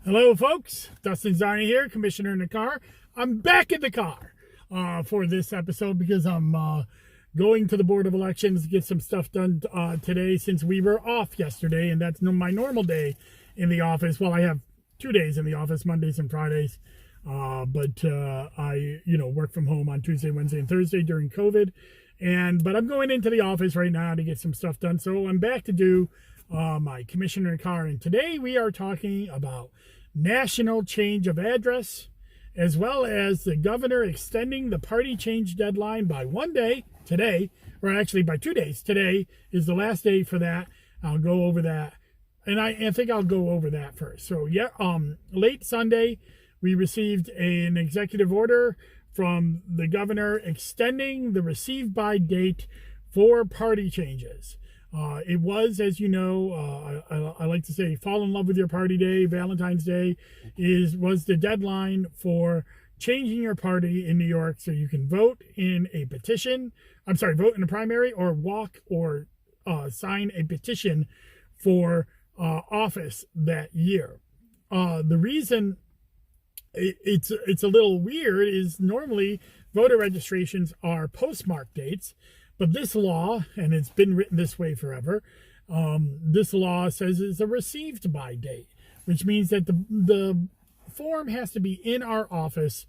Hello, folks. Dustin Zarni here, commissioner in the car. I'm back in the car for this episode because I'm going to the Board of Elections to get some stuff done today since we were off yesterday, and that's my normal day in the office. Well, I have 2 days in the office, Mondays and Fridays, but I work from home on Tuesday, Wednesday, and Thursday during COVID. But I'm going into the office right now to get some stuff done, so I'm back to do my commissioner in the car. And today we are talking about national change of address, as well as the governor extending the party change deadline by 1 day today, or actually by 2 days. Today is the last day for that. I'll go over that, and I think I'll go over that first. So yeah, late Sunday we received an executive order from the governor extending the receive by date for party changes. It was, as you know, I like to say, fall in love with your party day. Valentine's Day was the deadline for changing your party in New York, so you can vote in a petition. Vote in a primary, or walk or sign a petition for office that year. The reason it's a little weird is normally voter registrations are postmark dates. But this law, and it's been written this way forever, this law says it's a received by date, which means that the form has to be in our office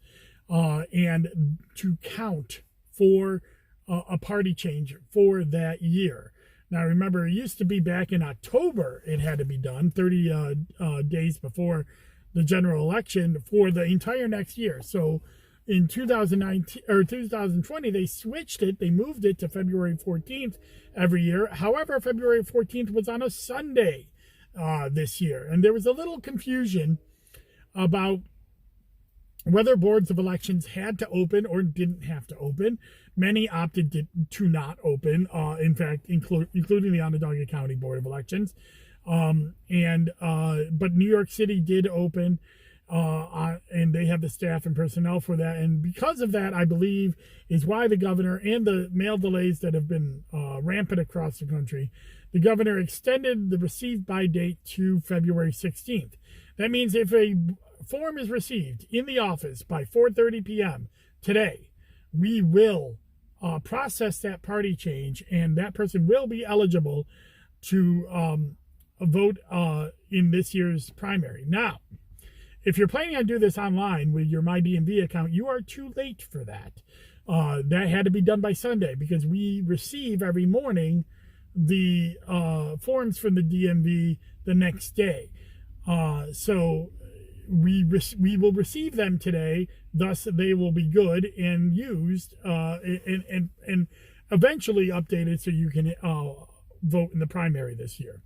and to count for a party change for that year. Now, remember, it used to be back in October it had to be done, 30 days before the general election for the entire next year. So in 2019 or 2020, they switched it. They moved it to February 14th every year. However, February 14th was on a Sunday this year. And there was a little confusion about whether boards of elections had to open or didn't have to open. Many opted to not open, in fact, including the Onondaga County Board of Elections. But New York City did open. And they have the staff and personnel for that. And because of that, I believe, is why the governor, and the mail delays that have been rampant across the country, the governor extended the receive by date to February 16th. That means if a form is received in the office by 4:30 p.m. today, we will process that party change, and that person will be eligible to vote in this year's primary. Now, if you're planning on doing this online with your MyDMV account, you are too late for that. That had to be done by Sunday because we receive every morning the forms from the DMV the next day. So we will receive them today. Thus, they will be good and used and eventually updated so you can vote in the primary this year.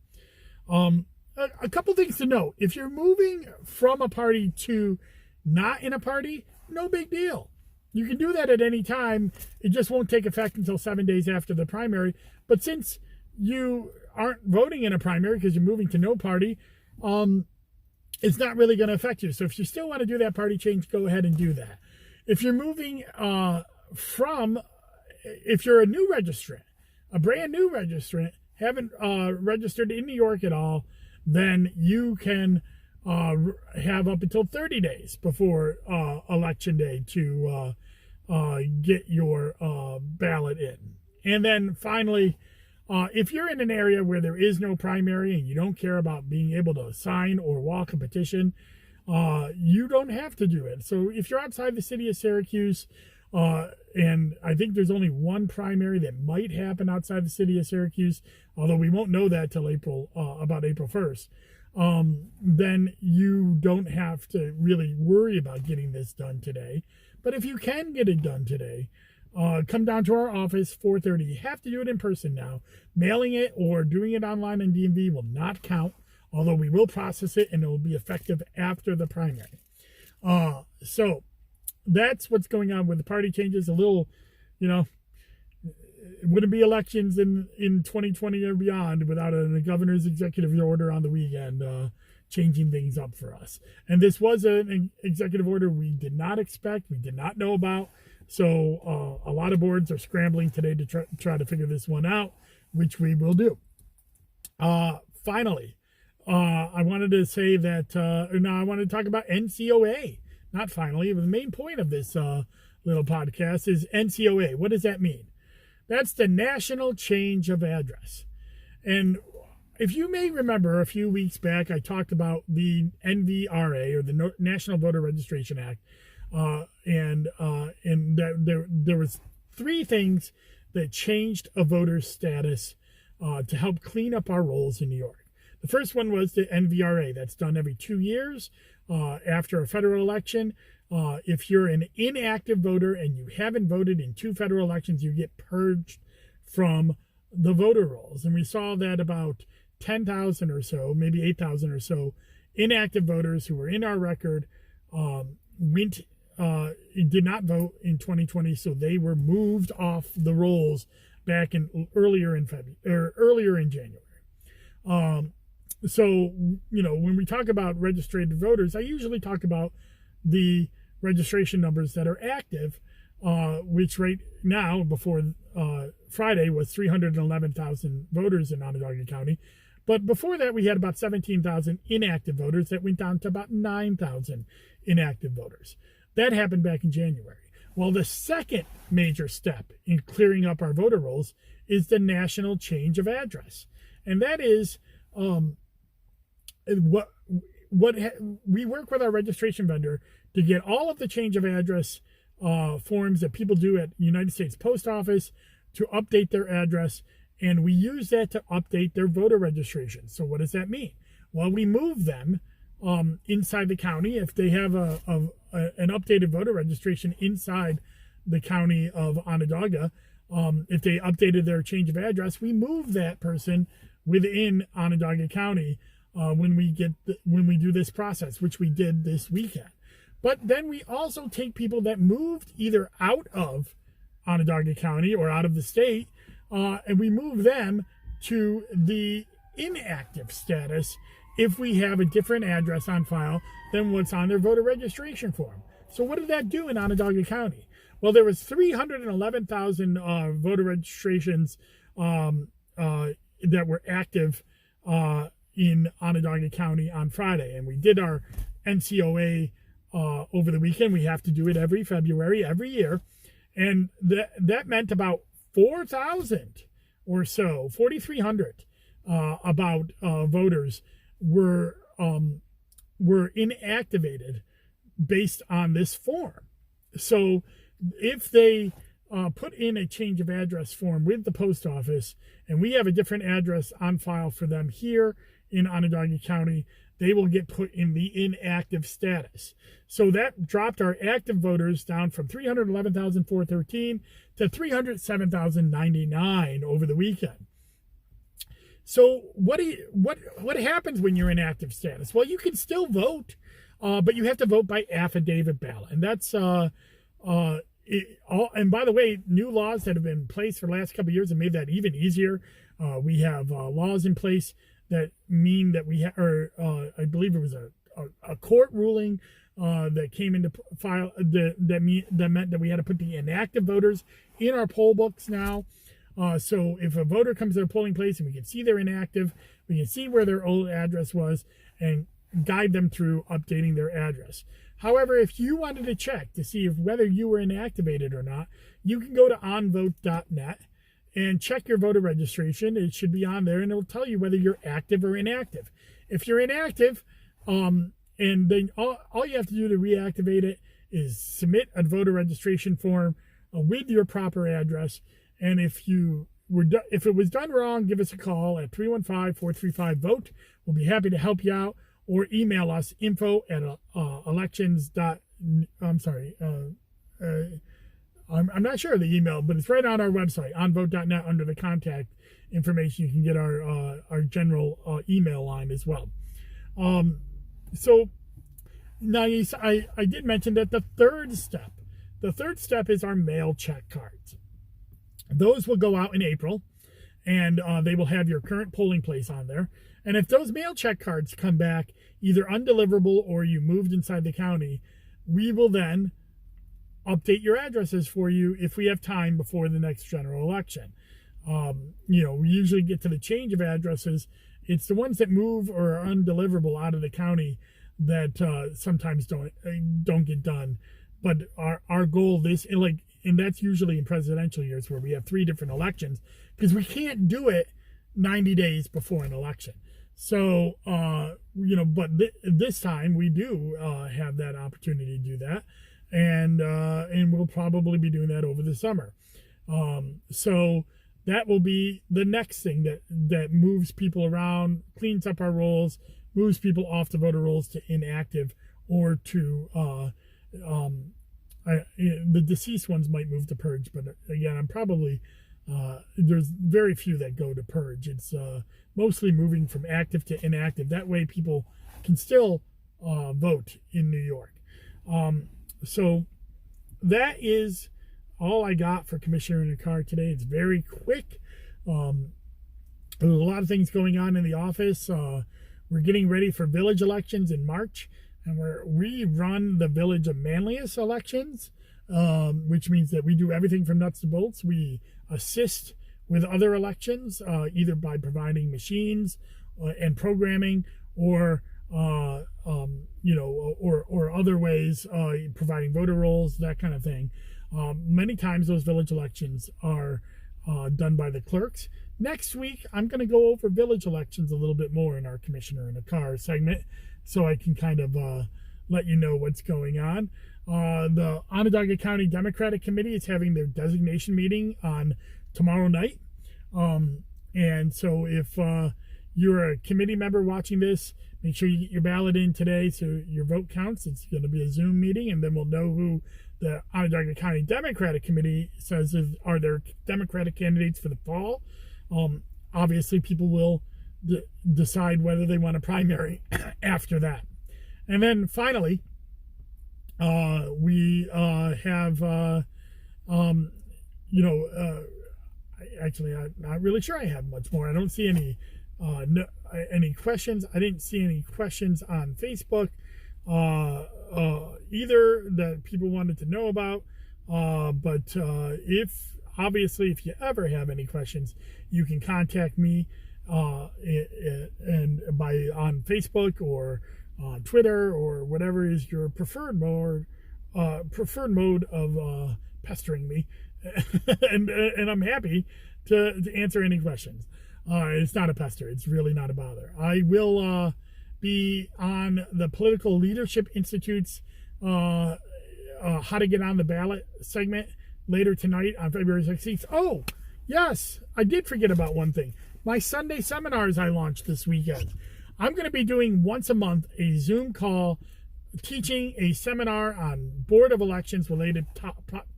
A couple things to note. If you're moving from a party to not in a party, no big deal. You can do that at any time. It just won't take effect until 7 days after the primary. But since you aren't voting in a primary because you're moving to no party, it's not really going to affect you. So if you still want to do that party change, go ahead and do that. If you're moving if you're a new registrant, a brand new registrant, haven't registered in New York at all, then you can have up until 30 days before Election Day to get your ballot in. And then finally, if you're in an area where there is no primary and you don't care about being able to sign or walk a petition, you don't have to do it. So if you're outside the city of Syracuse, and I think there's only one primary that might happen outside the city of Syracuse, although we won't know that till about April 1st, then you don't have to really worry about getting this done today. But if you can get it done today, come down to our office, 4:30. You have to do it in person now. Mailing it or doing it online on DMV will not count, although we will process it and it will be effective after the primary. So that's what's going on with the party changes. A little, it wouldn't be elections in 2020 or beyond without a governor's executive order on the weekend changing things up for us. And this was an executive order we did not expect, we did not know about. So a lot of boards are scrambling today to try to figure this one out, which we will do. Finally, I wanted to say that, now I wanted to talk about NCOA. Not finally, but the main point of this little podcast is NCOA. What does that mean? That's the National Change of Address. And if you may remember, a few weeks back, I talked about the NVRA, or the National Voter Registration Act, and that there was three things that changed a voter's status to help clean up our rolls in New York. The first one was the NVRA. That's done every 2 years after a federal election. If you're an inactive voter and you haven't voted in 2 federal elections, you get purged from the voter rolls. And we saw that about 10,000 or so, maybe 8,000 or so, inactive voters who were in our record did not vote in 2020, so they were moved off the rolls back in earlier in January. So, when we talk about registered voters, I usually talk about the registration numbers that are active, which right now, before Friday, was 311,000 voters in Onondaga County. But before that, we had about 17,000 inactive voters that went down to about 9,000 inactive voters. That happened back in January. Well, the second major step in clearing up our voter rolls is the National Change of Address. And that is we work with our registration vendor to get all of the change of address forms that people do at United States Post Office to update their address, and we use that to update their voter registration. So what does that mean? Well, we move them inside the county. If they have an updated voter registration inside the county of Onondaga, if they updated their change of address, we move that person within Onondaga County when we do this process, which we did this weekend. But then we also take people that moved either out of Onondaga County or out of the state, and we move them to the inactive status if we have a different address on file than what's on their voter registration form. So what did that do in Onondaga County? Well, there was 311,000 voter registrations that were active in Onondaga County on Friday, and we did our NCOA over the weekend. We have to do it every February, every year, and that meant about 4,000 or so, 4,300 voters were inactivated based on this form. So if they put in a change of address form with the post office, and we have a different address on file for them here in Onondaga County, they will get put in the inactive status. So that dropped our active voters down from 311,413 to 307,099 over the weekend. So what happens when you're in active status? Well, you can still vote, but you have to vote by affidavit ballot, and that's and by the way, new laws that have been in place for the last couple of years have made that even easier. We have laws in place that mean that I believe it was a court ruling that came into file that meant that we had to put the inactive voters in our poll books now. So if a voter comes to a polling place and we can see they're inactive, we can see where their old address was and guide them through updating their address. However, if you wanted to check to see whether you were inactivated or not, you can go to onvote.net and check your voter registration. It should be on there, and it'll tell you whether you're active or inactive. If you're inactive, and then all you have to do to reactivate it is submit a voter registration form with your proper address. And if it was done wrong, give us a call at 315-435-VOTE. We'll be happy to help you out, or email us info@elections. I'm not sure of the email, but it's right on our website, onvote.net, under the contact information. You can get our general email line as well. So now I did mention that the third step is our mail check cards. Those will go out in April, and they will have your current polling place on there. And if those mail check cards come back either undeliverable or you moved inside the county, we will then update your addresses for you if we have time before the next general election. We usually get to the change of addresses It's the ones that move or are undeliverable out of the county that sometimes don't get done. But our goal and that's usually in presidential years where we have 3 different elections, because we can't do it 90 days before an election. So, but this time we do have that opportunity to do that. And we'll probably be doing that over the summer. So that will be the next thing that moves people around, cleans up our rolls, moves people off the voter rolls to inactive, or to the deceased ones might move to purge. But again, I'm probably there's very few that go to purge. It's mostly moving from active to inactive. That way people can still vote in New York. So that is all I got for Commissioner in the Car today. It's very quick. There's a lot of things going on in the office. We're getting ready for village elections in March, and we run the Village of Manlius elections, which means that we do everything from nuts to bolts. We assist with other elections, either by providing machines and programming, or or other ways, providing voter rolls, that kind of thing. Many times those village elections are done by the clerks. Next week, I'm going to go over village elections a little bit more in our Commissioner in a Car segment, so I can kind of let you know what's going on. The Onondaga County Democratic Committee is having their designation meeting on tomorrow night. And so if you're a committee member watching this, make sure you get your ballot in today so your vote counts. It's going to be a Zoom meeting, and then we'll know who the Onondaga County Democratic Committee says are their Democratic candidates for the fall. Obviously, people will decide whether they want a primary after that. And then finally, we have, actually, I'm not really sure I have much more. I don't see any questions. I didn't see any questions on Facebook either that people wanted to know about. But if you ever have any questions, you can contact me on Facebook or Twitter, or whatever is your preferred mode of pestering me, and I'm happy to answer any questions. It's not a pester. It's really not a bother. I will be on the Political Leadership Institute's How to Get on the Ballot segment later tonight on February 16th. Oh, yes, I did forget about one thing. My Sunday seminars I launched this weekend. I'm going to be doing once a month a Zoom call teaching a seminar on Board of Elections related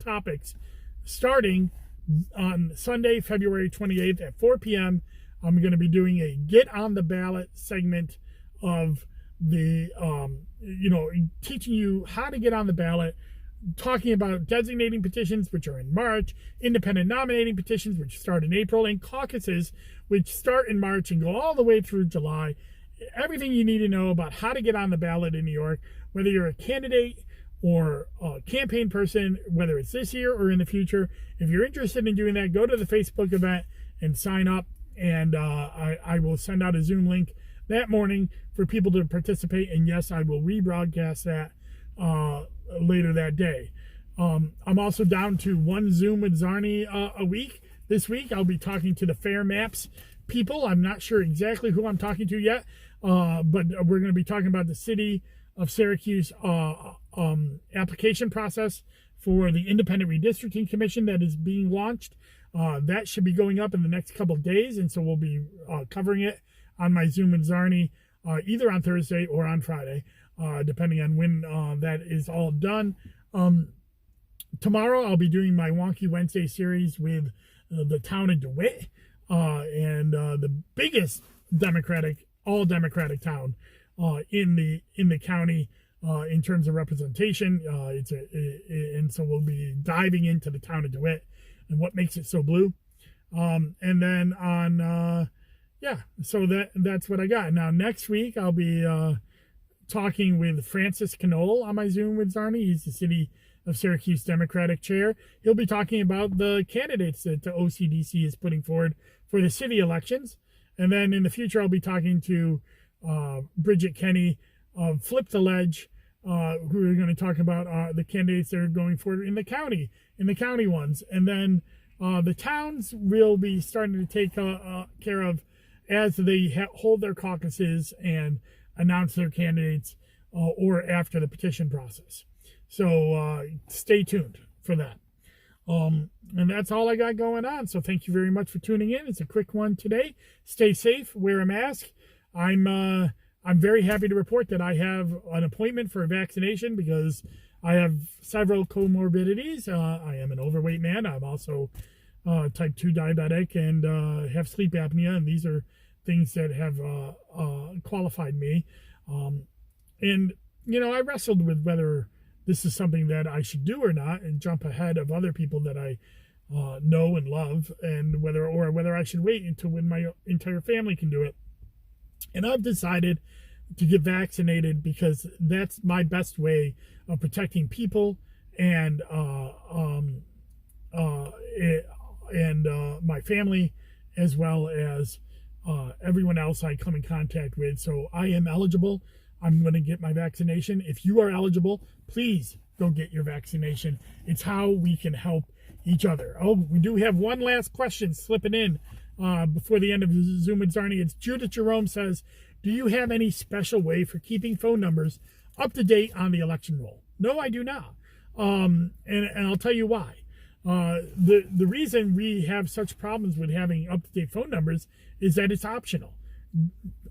topics starting on Sunday, February 28th at 4 p.m. I'm going to be doing a Get on the Ballot segment of the, teaching you how to get on the ballot, talking about designating petitions, which are in March, independent nominating petitions, which start in April, and caucuses, which start in March and go all the way through July. Everything you need to know about how to get on the ballot in New York, whether you're a candidate or a campaign person, whether it's this year or in the future. If you're interested in doing that, go to the Facebook event and sign up, and I will send out a Zoom link that morning for people to participate. And yes, I will rebroadcast that later that day. I'm also down to one Zoom with Zarni a week. This week, I'll be talking to the Fair Maps people. I'm not sure exactly who I'm talking to yet, but we're going to be talking about the city of Syracuse application process for the Independent Redistricting Commission that is being launched. That should be going up in the next couple of days, and so we'll be covering it on my Zoom with Zarni either on Thursday or on Friday, depending on when that is all done. Tomorrow, I'll be doing my Wonky Wednesday series with the town of DeWitt, and the biggest all Democratic town in the county in terms of representation. And so we'll be diving into the town of DeWitt and what makes it so blue. And then so that's what I got. Now next week I'll be talking with Francis Knoll on my Zoom with Zarni. He's the city of Syracuse Democratic chair. He'll be talking about the candidates that the OCDC is putting forward for the city elections. And then in the future, I'll be talking to Bridget Kenny of Flip the Ledge, who are going to talk about the candidates that are going forward in the county ones. And then the towns will be starting to take care of as they hold their caucuses and announce their candidates or after the petition process. So stay tuned for that. And that's all I got going on. So thank you very much for tuning in. It's a quick one today. Stay safe, wear a mask. I'm very happy to report that I have an appointment for a vaccination because I have several comorbidities. I am an overweight man. I'm also type 2 diabetic and have sleep apnea. And these are things that have qualified me. And, I wrestled with whether this is something that I should do or not and jump ahead of other people that I know and love, and whether I should wait until when my entire family can do it. And I've decided to get vaccinated because that's my best way of protecting people and my family, as well as everyone else I come in contact with. So I am eligible. I'm going to get my vaccination. If you are eligible, please go get your vaccination. It's how we can help each other. Oh, we do have one last question slipping in before the end of Zoom with Zarni. It's Judith Jerome says, do you have any special way for keeping phone numbers up to date on the election roll? No, I do not. And I'll tell you why. The reason we have such problems with having up-to-date phone numbers is that it's optional.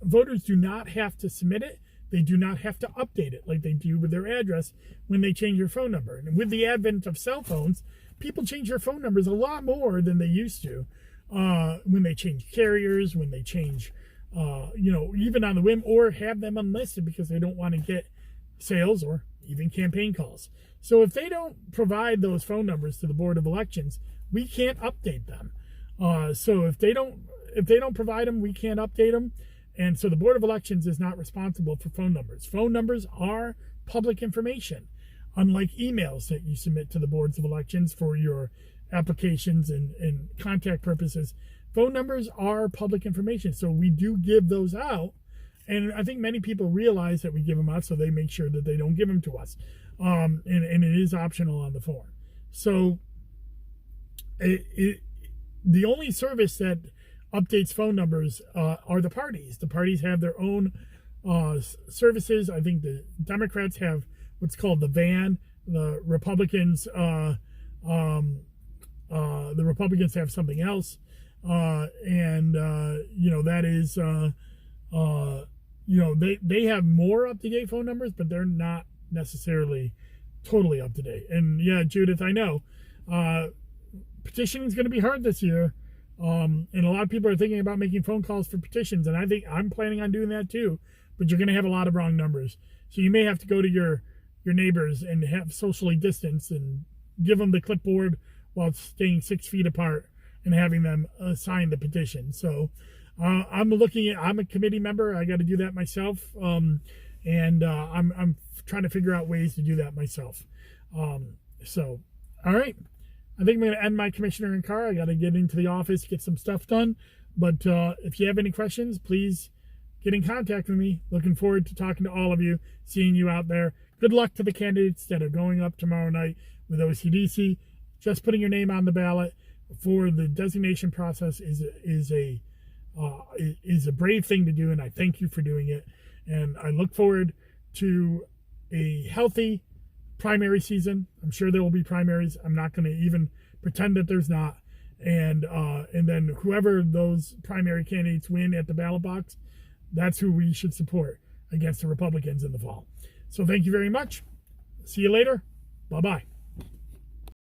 Voters do not have to submit it. They do not have to update it like they do with their address when they change their phone number. And with the advent of cell phones, people change their phone numbers a lot more than they used to when they change carriers, when they change, even on the whim, or have them unlisted because they don't want to get sales or even campaign calls. So if they don't provide those phone numbers to the Board of Elections, we can't update them. So if they don't provide them, we can't update them. And so the Board of Elections is not responsible for phone numbers. Phone numbers are public information, unlike emails that you submit to the Boards of Elections for your applications and contact purposes. Phone numbers are public information, so we do give those out. And I think many people realize that we give them out, so they make sure that they don't give them to us. And it is optional on the form. So the only service that updates phone numbers are the parties. The parties have their own services. I think the Democrats have what's called the VAN. The Republicans have something else, that is they have more up-to-date phone numbers, but they're not necessarily totally up-to-date. And yeah, Judith, I know petitioning is going to be hard this year. And a lot of people are thinking about making phone calls for petitions, and I think I'm planning on doing that too, but you're going to have a lot of wrong numbers. So you may have to go to your neighbors and have socially distanced and give them the clipboard while staying 6 feet apart and having them sign the petition. So I'm a committee member. I got to do that myself. I'm trying to figure out ways to do that myself. All right. I think I'm going to end my commissioner in car. I got to get into the office, get some stuff done. But if you have any questions, please get in contact with me. Looking forward to talking to all of you, seeing you out there. Good luck to the candidates that are going up tomorrow night with OCDC. Just putting your name on the ballot for the designation process is a brave thing to do, and I thank you for doing it. And I look forward to a healthy primary season. I'm sure there will be primaries. I'm not going to even pretend that there's not. And then whoever those primary candidates win at the ballot box, that's who we should support against the Republicans in the fall. So thank you very much. See you later. Bye-bye.